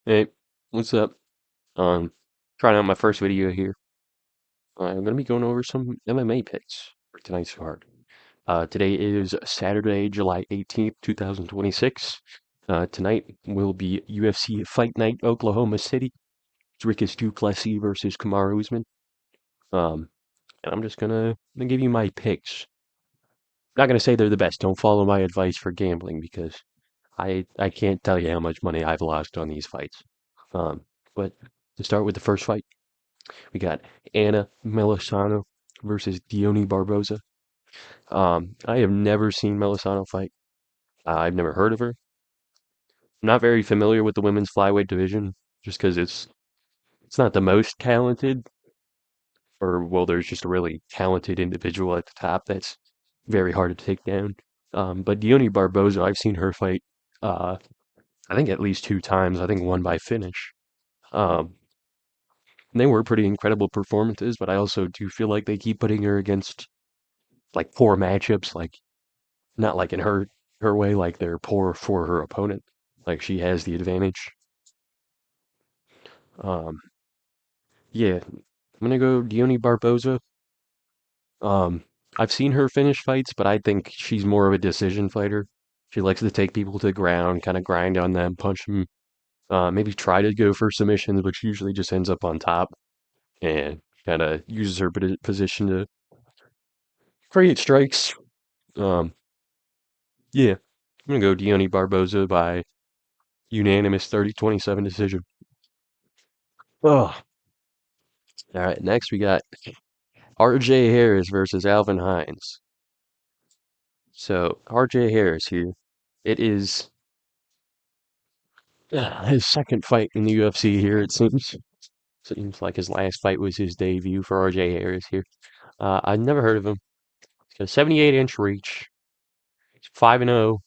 Hey, what's up? Um, Trying out my first video here. I'm gonna be going over some MMA picks for tonight's card. Today is Saturday, July 18th, 2026. Tonight will be UFC Fight Night, Oklahoma City. It's Rickus Du Plessis versus Kamaru Usman. Um, and I'm just gonna give you my picks. Not gonna say they're the best. Don't follow my advice for gambling because I can't tell you how much money I've lost on these fights. Um, but to start with the first fight. We got Anna Melisano versus Dione Barboza. I have never seen Melisano fight. I've never heard of her. I'm not very familiar with the women's flyweight division, just because it's not the most talented, or well, there's just a really talented individual at the top that's very hard to take down. But Dione Barboza, I've seen her fight. Uh, I think at least two times. I think one by finish. Um, they were pretty incredible performances, but I also do feel like they keep putting her against like poor matchups, like not like in her way, like they're poor for her opponent. Like she has the advantage. Um, yeah, I'm gonna go Dione Barboza. Um, I've seen her finish fights, but I think she's more of a decision fighter. She likes to take people to the ground, kind of grind on them, punch them, maybe try to go for submissions, but she usually just ends up on top and kind of uses her position to create strikes. Um, yeah, I'm gonna go Dione Barboza by unanimous 30-27 decision. Oh, all right. Next, we got RJ Harris versus Alvin Hines. So RJ Harris here. It is his second fight in the UFC here. It seems like his last fight was his debut for RJ Harris here. I've never heard of him. He's got a 78-inch reach. He's 5-0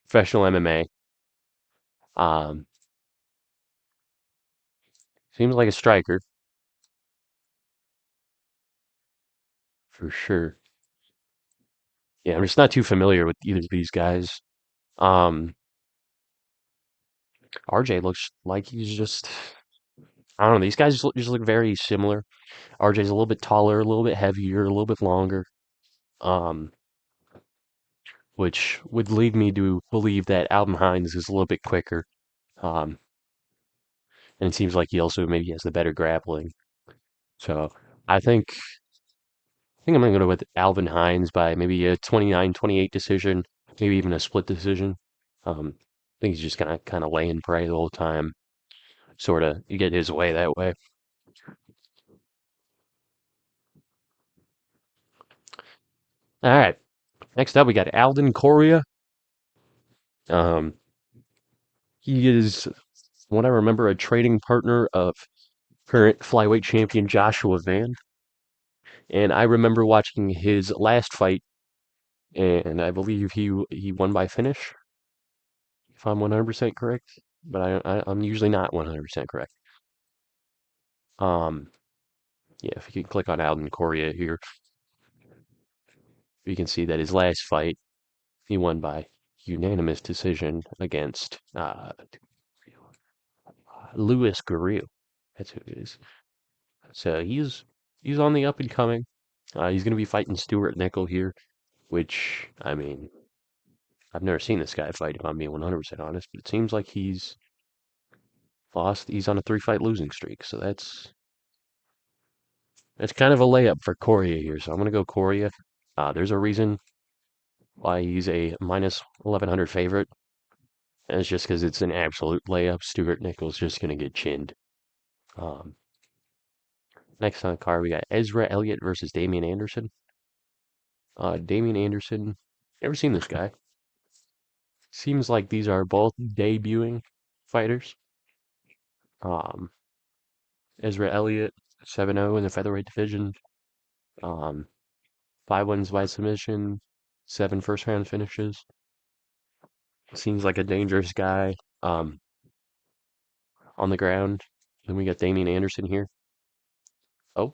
professional MMA. Um, Seems like a striker for sure. Yeah, I'm just not too familiar with either of these guys. Um, RJ looks like he's just I don't know. These guys just look very similar. RJ's a little bit taller, a little bit heavier, a little bit longer, um, which would lead me to believe that Alvin Hines is a little bit quicker. Um, and it seems like he also maybe has the better grappling. So I think I'm gonna go with Alvin Hines by maybe a 29-28 decision, maybe even a split decision. I think he's just gonna kind of lay in prey the whole time, sort of get his way that way. All right. Next up, we got Alden Correa. Um, he is, from what I remember, a trading partner of current flyweight champion Joshua Van. And I remember watching his last fight, and I believe he won by finish, if I'm 100% correct. But I'm usually not 100% correct. Um, yeah, if you can click on Alden Correa here, you can see that his last fight, he won by unanimous decision against Luis Gurriel. That's who it is. So he's on the up and coming. He's going to be fighting Stuart Nickel here, which, I mean, I've never seen this guy fight, if I'm being 100% honest, but it seems like he's lost. He's on a three-fight losing streak, so that's kind of a layup for Correa here. So I'm going to go Correa. There's a reason why he's a minus 1100 favorite, and it's just because it's an absolute layup. Stuart Nickel's just going to get chinned. Um, Next on the card, we got Ezra Elliott versus Damian Anderson. Damian Anderson, never seen this guy. Seems like these are both debuting fighters. Um, Ezra Elliott, 7-0 in the featherweight division. Um, 5 wins by submission, 7 first round finishes. Seems like a dangerous guy on the ground. Then we got Damian Anderson here. Oh,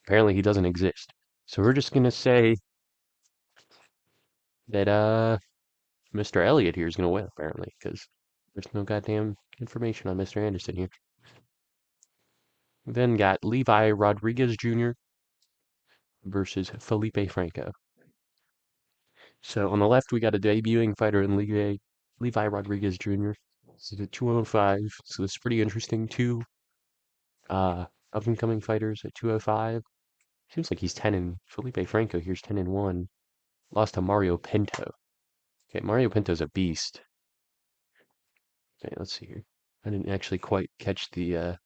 apparently he doesn't exist. So we're just going to say that Mr. Elliott here is gonna win apparently, because there's no goddamn information on Mr. Anderson here. We then got Levi Rodriguez Jr. versus Felipe Franco. So on the left, we got a debuting fighter in Levi Rodriguez Jr. This is at 205, so it's pretty interesting. Two uh, up-and-coming fighters at 205. Seems like he's 10 and Felipe Franco here's 10 and 1. Lost to Mario Pinto. Okay, Mario Pinto's a beast. Okay, let's see here. I didn't actually quite catch the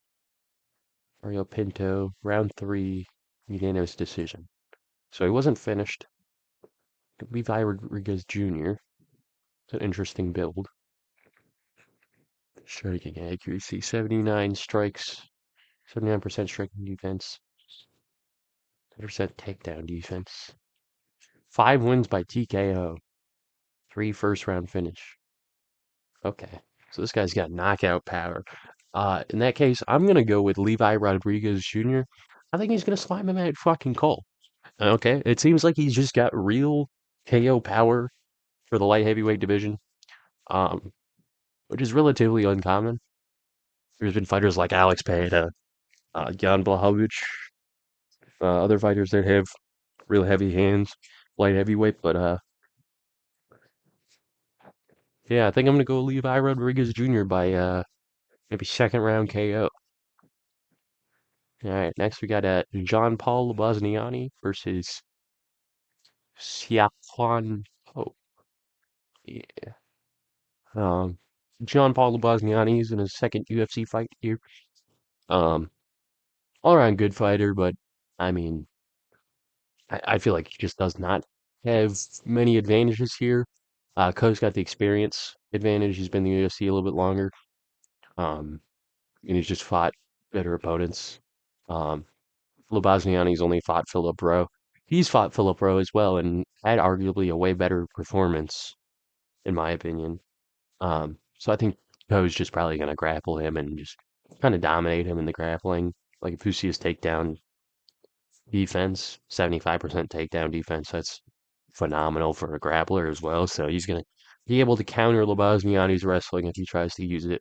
Mario Pinto round 3 unanimous decision. So he wasn't finished. Levi Rodriguez Jr. It's an interesting build. Striking accuracy, 79 strikes, 79% striking defense, 10% takedown defense. 5 wins by TKO, 3 first round finish. Okay, so this guy's got knockout power. In that case, I'm gonna go with Levi Rodriguez Jr. I think he's gonna slime him at fucking Cole. Okay, it seems like he's just got real KO power for the light heavyweight division, um, which is relatively uncommon. There's been fighters like Alex Pereira, Jan Blachowicz, other fighters that have real heavy hands, light heavyweight, but yeah, I think I'm gonna go Levi Rodriguez Jr. by maybe second round KO. All right, next we got John Paul Bosniani versus Siakwan Ho. Yeah. Um, John Paul Bosniani is in his second UFC fight here. Um, all around good fighter, but I mean, I feel like he just does not have many advantages here. Ko's got the experience advantage. He's been in the UFC a little bit longer. Um, and he's just fought better opponents. Um, Lobosniani's only fought Philip Rowe. He's fought Philip Rowe as well and had arguably a way better performance, in my opinion. So I think Ko's just probably going to grapple him and just kind of dominate him in the grappling. Like if you see his takedown defense, 75% takedown defense, that's phenomenal for a grappler as well. So he's going to be able to counter Lobosniani's wrestling if he tries to use it,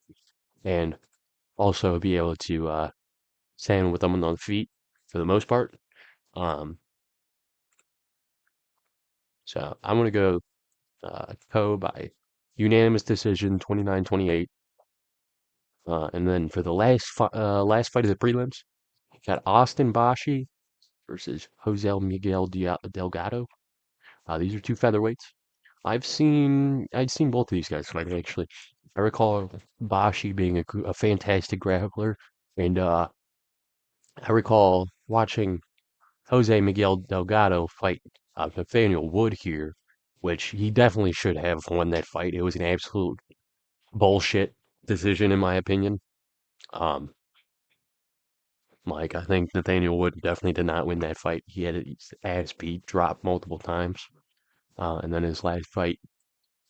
and also be able to stand with them on the feet for the most part. Um, so I'm going to go Ko by unanimous decision, 29-28. And then for the last fight of the prelims, got Austin Bashi versus Jose Miguel Delgado. These are two featherweights. I'd seen both of these guys fight actually. I recall Bashi being a fantastic grappler, and I recall watching Jose Miguel Delgado fight Nathaniel Wood here, which he definitely should have won that fight. It was an absolute bullshit decision, in my opinion. Um, I think Nathaniel Wood definitely did not win that fight. He had his ass beat, dropped multiple times. And then his last fight,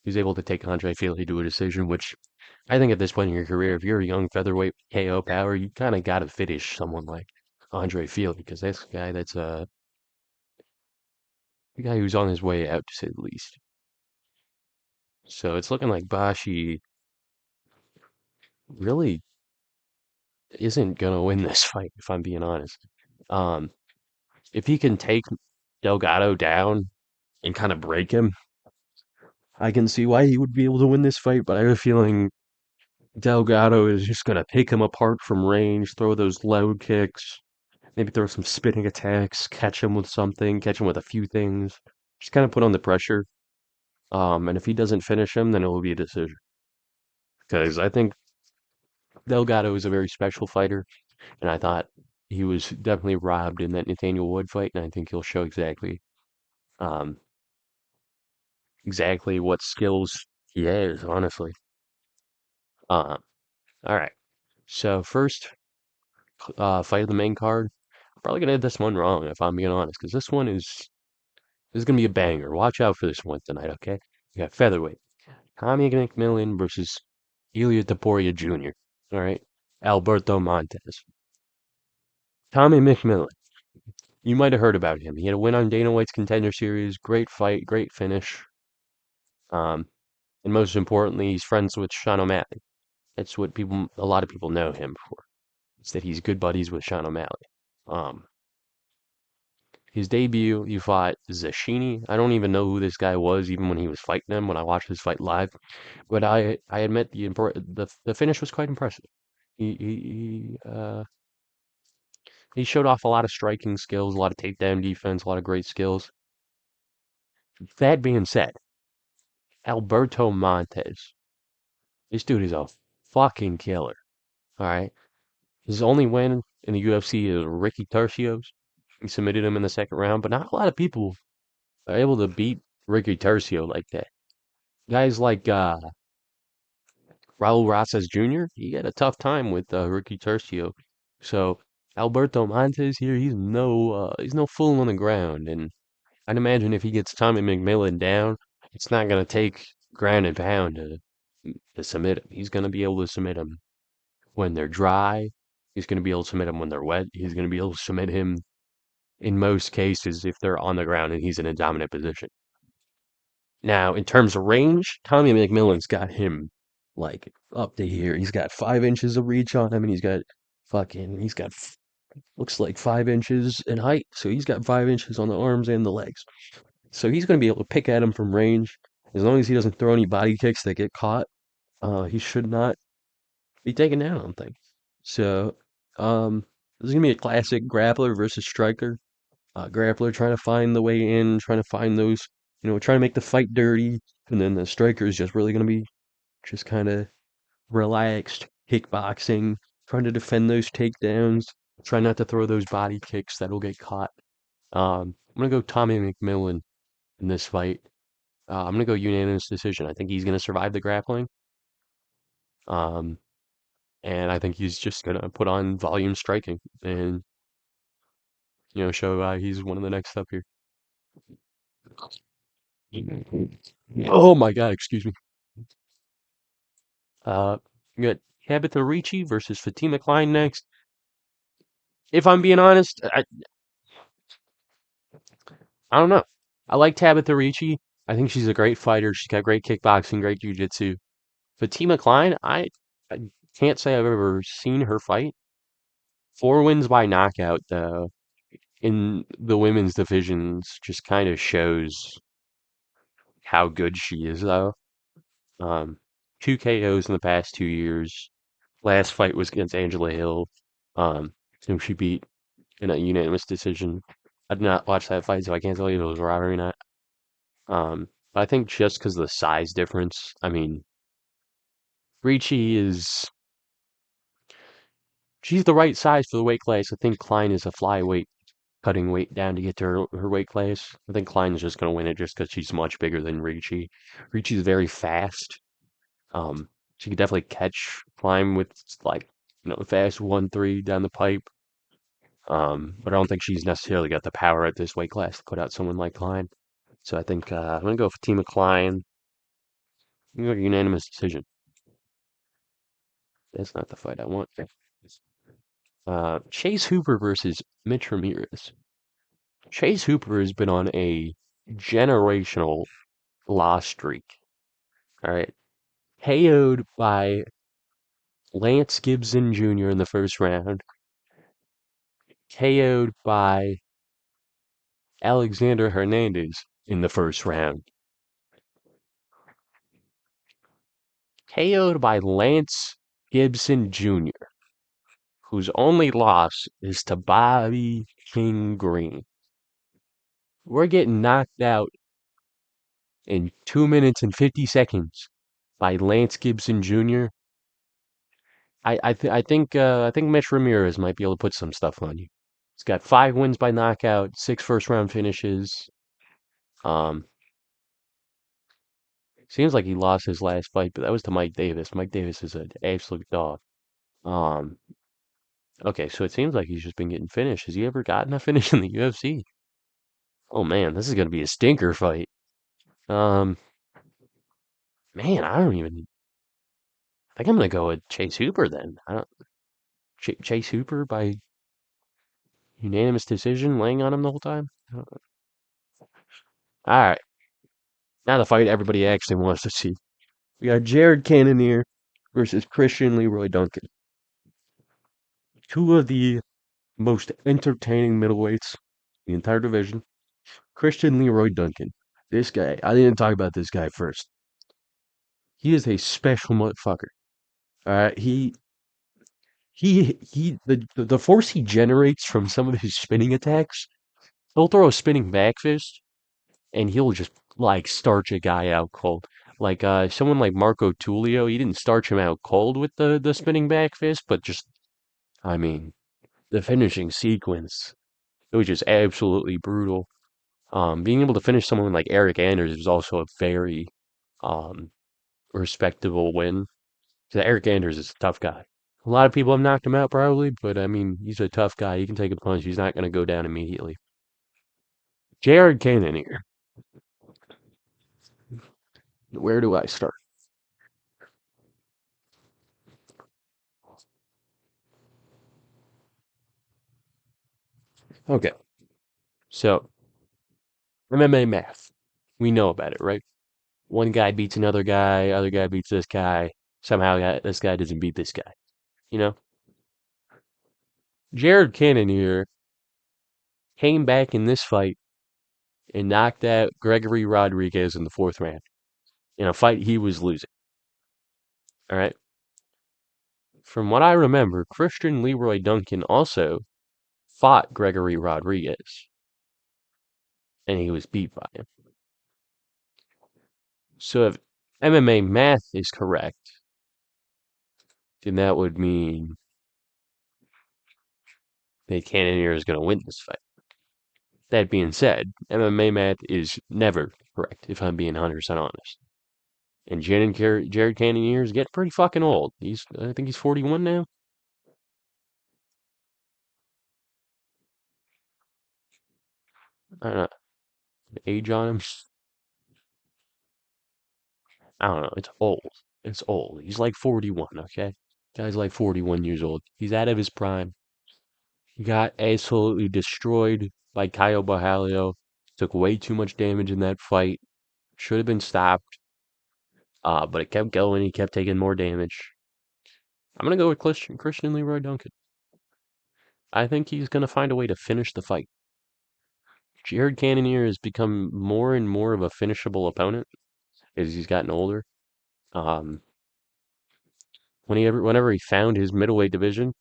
he was able to take Andre Fili to a decision, which I think at this point in your career, if you're a young featherweight KO power, you kind of got to finish someone like Andre Fili, because that's a guy that's a guy who's on his way out, to say the least. So it's looking like Bashi really isn't gonna win this fight, if I'm being honest. Um, if he can take Delgado down and kind of break him, I can see why he would be able to win this fight, but I have a feeling Delgado is just gonna pick him apart from range, throw those low kicks, maybe throw some spinning attacks, catch him with something, catch him with a few things, just kind of put on the pressure. And if he doesn't finish him, then it will be a decision. Because I think Delgado is a very special fighter, and I thought he was definitely robbed in that Nathaniel Wood fight, and I think he'll show um, exactly what skills he has, honestly. Uh, all right. So first fight of the main card. I'm probably gonna hit this one wrong if I'm being honest, because this is gonna be a banger. Watch out for this one tonight, okay? We got featherweight. Tommy McMillan versus Ilya Taporia Jr. All right. Alberto Montes. Tommy McMillan. You might have heard about him. He had a win on Dana White's Contender Series. Great fight, great finish. Um, and most importantly, he's friends with Sean O'Malley. That's what a lot of people know him for. Is that he's good buddies with Sean O'Malley. Um, his debut, he fought Zashini. I don't even know who this guy was, even when he was fighting him. When I watched his fight live, but I admit the finish was quite impressive. He showed off a lot of striking skills, a lot of takedown defense, a lot of great skills. That being said, Alberto Montes, this dude is a fucking killer. All right, his only win in the UFC is Ricky Tercios. He submitted him in the second round, but not a lot of people are able to beat Ricky Tercio like that. Guys like Raul Rosas Jr., he had a tough time with Ricky Tercio. So Alberto Montes here, he's no fool on the ground, and I'd imagine if he gets Tommy McMillan down, it's not gonna take ground and pound to submit him. He's gonna be able to submit him when they're dry. He's gonna be able to submit him when they're wet. He's gonna be able to submit him in most cases if they're on the ground and he's in a dominant position. Now, in terms of range, Tommy McMillan's got him like up to here. He's got 5 inches of reach on him, and he's got looks like 5 inches in height. So he's got 5 inches on the arms and the legs. So he's going to be able to pick at him from range. As long as he doesn't throw any body kicks that get caught, he should not be taken down, I don't think. So, this is going to be a classic grappler versus striker. Grappler trying to find the way in, trying to find those, trying to make the fight dirty. And then the striker is just really going to be just kind of relaxed, kickboxing, trying to defend those takedowns, try not to throw those body kicks that'll get caught. I'm going to go Tommy McMillan in this fight. I'm gonna go unanimous decision. I think he's gonna survive the grappling. Um, and I think he's just gonna put on volume striking and show he's one of the next up here. Oh my God, excuse me. You got Tabitha Ricci versus Fatima Klein next. If I'm being honest, I don't know. I like Tabitha Ricci. I think she's a great fighter. She's got great kickboxing, great jiu-jitsu. Fatima Klein, I can't say I've ever seen her fight. 4 wins by knockout, though. In the women's divisions just kind of shows how good she is, though. Um, 2 KOs in the past 2 years. Last fight was against Angela Hill, whom she beat in a unanimous decision. I did not watch that fight, so I can't tell you if it was a robbery or not. But I think just because of the size difference, I mean, Ricci she's the right size for the weight class. I think Klein is a flyweight cutting weight down to get to her weight class. I think Klein's just going to win it just because she's much bigger than Ricci. Ricci's very fast. She could definitely catch Klein with like fast 1-3 down the pipe. But I don't think she's necessarily got the power at this weight class to put out someone like Klein. So I think I'm gonna go for Team Klein. I'm gonna go unanimous decision. That's not the fight I want. Chase Hooper versus Mitch Ramirez. Chase Hooper has been on a generational loss streak. All right. KO'd by Lance Gibson Jr. in the first round. KO'd by Alexander Hernandez in the first round. KO'd by Lance Gibson Jr., whose only loss is to Bobby King Green. We're getting knocked out in 2 minutes and 50 seconds by Lance Gibson Jr. I think Mitch Ramirez might be able to put some stuff on you. He's got 5 wins by knockout, 6 first-round finishes. Um, Seems like he lost his last fight, but that was to Mike Davis. Mike Davis is an absolute dog. Um, okay, so it seems like he's just been getting finished. Has he ever gotten a finish in the UFC? Oh man, this is gonna be a stinker fight. Um, Man, I don't even. I think I'm gonna go with Chase Hooper then. I don't, Chase Hooper by unanimous decision, laying on him the whole time. All right. Now the fight everybody actually wants to see. We got Jared Cannonier versus Christian Leroy Duncan. Two of the most entertaining middleweights in the entire division. Christian Leroy Duncan. This guy, I didn't talk about this guy first. He is a special motherfucker. The force he generates from some of his spinning attacks, he'll throw a spinning back fist and he'll just like starch a guy out cold. Like someone like Marco Tullio, he didn't starch him out cold with the spinning back fist, but just I mean the finishing sequence, it was just absolutely brutal. Being able to finish someone like Eric Anders is also a very um respectable win. 'Cause Eric Anders is a tough guy. A lot of people have knocked him out probably, but I mean he's a tough guy. He can take a punch. He's not going to go down immediately. Jared Cannonier. Where do I start? Okay, so MMA math. We know about it, right? One guy beats another guy, other guy beats this guy. Somehow this guy doesn't beat this guy. You know? Jared Cannonier came back in this fight and knocked out Gregory Rodriguez in the fourth round in a fight he was losing. All right. From what I remember, Christian Leroy Duncan also fought Gregory Rodriguez and he was beat by him. So if MMA math is correct, then that would mean that Cannonier is going to win this fight. That being said, MMA math is never correct, if I'm being 100% honest. And Jared Cannonier is getting pretty fucking old. I think he's 41 now. I don't know. The age on him, I don't know. It's old. It's old. He's like 41, okay? Guy's like 41 years old. He's out of his prime. He got absolutely destroyed by Caio Borralho. Took way too much damage in that fight. Should have been stopped. But it kept going. He kept taking more damage. I'm gonna go with Christian Leroy Duncan. I think he's gonna find a way to finish the fight. Jared Cannonier has become more and more of a finishable opponent as he's gotten older. Um, whenever he found his middleweight division,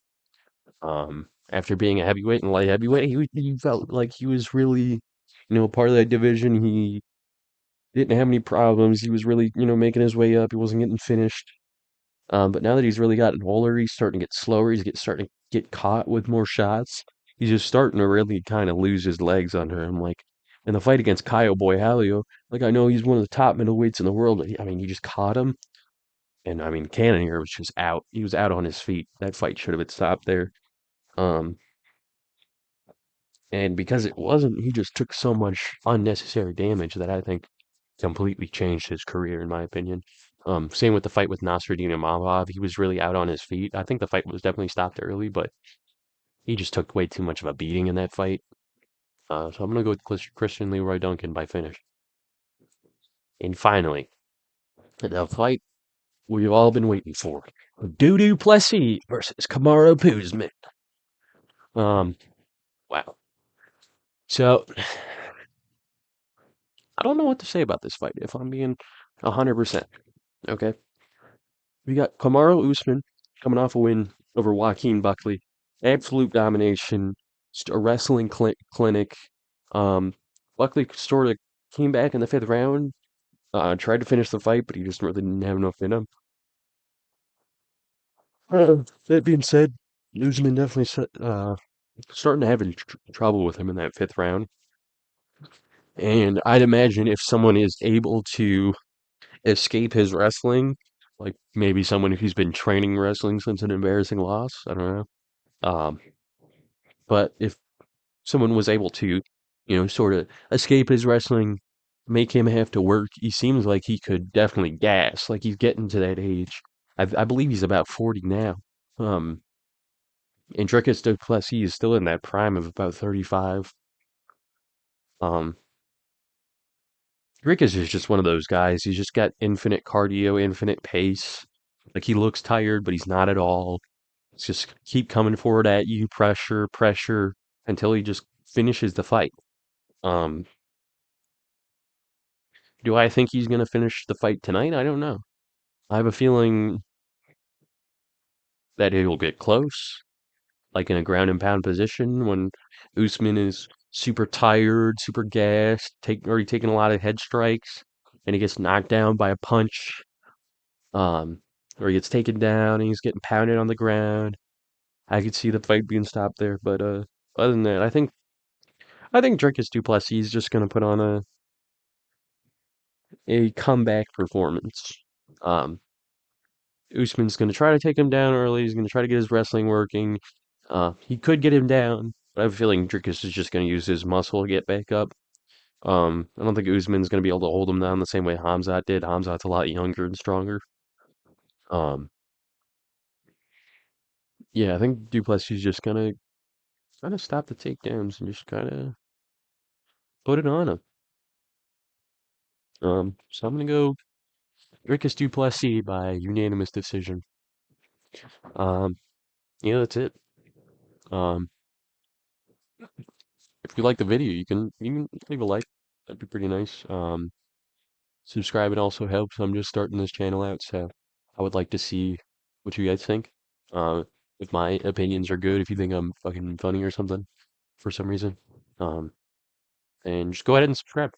after being a heavyweight and light heavyweight, he felt like he was really, part of that division. He didn't have any problems. He was really, making his way up. He wasn't getting finished. But now that he's really gotten older, he's starting to get slower. Starting to get caught with more shots. He's just starting to really kind of lose his legs under him. Like in the fight against Caio Borralho, like I know he's one of the top middleweights in the world, but I mean, he just caught him. And I mean, Cannonier was just out. He was out on his feet. That fight should have been stopped there. Um, and because it wasn't, he just took so much unnecessary damage that I think completely changed his career, in my opinion. Same with the fight with Nasruddin Imavov. He was really out on his feet. I think the fight was definitely stopped early, but he just took way too much of a beating in that fight. So I'm gonna go with Christian Leroy Duncan by finish. And finally, the fight we've all been waiting for: Dudu Plessis versus Kamaru Usman. Um, wow. So I don't know what to say about this fight. If I'm being 100%, okay. We got Kamaru Usman coming off a win over Joaquin Buckley. Absolute domination, just a wrestling clinic. Um, Buckley sort of came back in the fifth round, tried to finish the fight, but he just really didn't have enough in him. That being said, Usman definitely starting to have trouble with him in that fifth round. And I'd imagine if someone is able to escape his wrestling, like maybe someone who's been training wrestling since an embarrassing loss, I don't know. Um, but if someone was able to, sort of escape his wrestling, make him have to work, he seems like he could definitely gas. Like he's getting to that age. I believe he's about 40 now. Um, and Dricus du Plessis is still in that prime of about 35. Um, Dricus is just one of those guys. He's just got infinite cardio, infinite pace. Like he looks tired, but he's not at all. It's just keep coming forward at you, pressure, pressure, until he just finishes the fight. Um, do I think he's gonna finish the fight tonight? I don't know. I have a feeling that he'll get close, like in a ground and pound position when Usman is super tired, super gassed, already taking a lot of head strikes, and he gets knocked down by a punch. Um, or he gets taken down and he's getting pounded on the ground. I could see the fight being stopped there, but other than that, I think Dricus du Plessis is just gonna put on a comeback performance. Um, Usman's gonna try to take him down early. He's gonna try to get his wrestling working. He could get him down, but I have a feeling Dricus is just gonna use his muscle to get back up. I don't think Usman's gonna be able to hold him down the same way Hamzat did. Hamzat's a lot younger and stronger. Um, yeah, I think du Plessis is just gonna kind of stop the takedowns and just kind of put it on him. So I'm gonna go Dricus du Plessis by unanimous decision. Um, yeah, that's it. Um, if you like the video, you can leave a like. That'd be pretty nice. Subscribing also helps. I'm just starting this channel out, so I would like to see what you guys think. Uh, if my opinions are good, if you think I'm fucking funny or something for some reason. Um, and just go ahead and subscribe.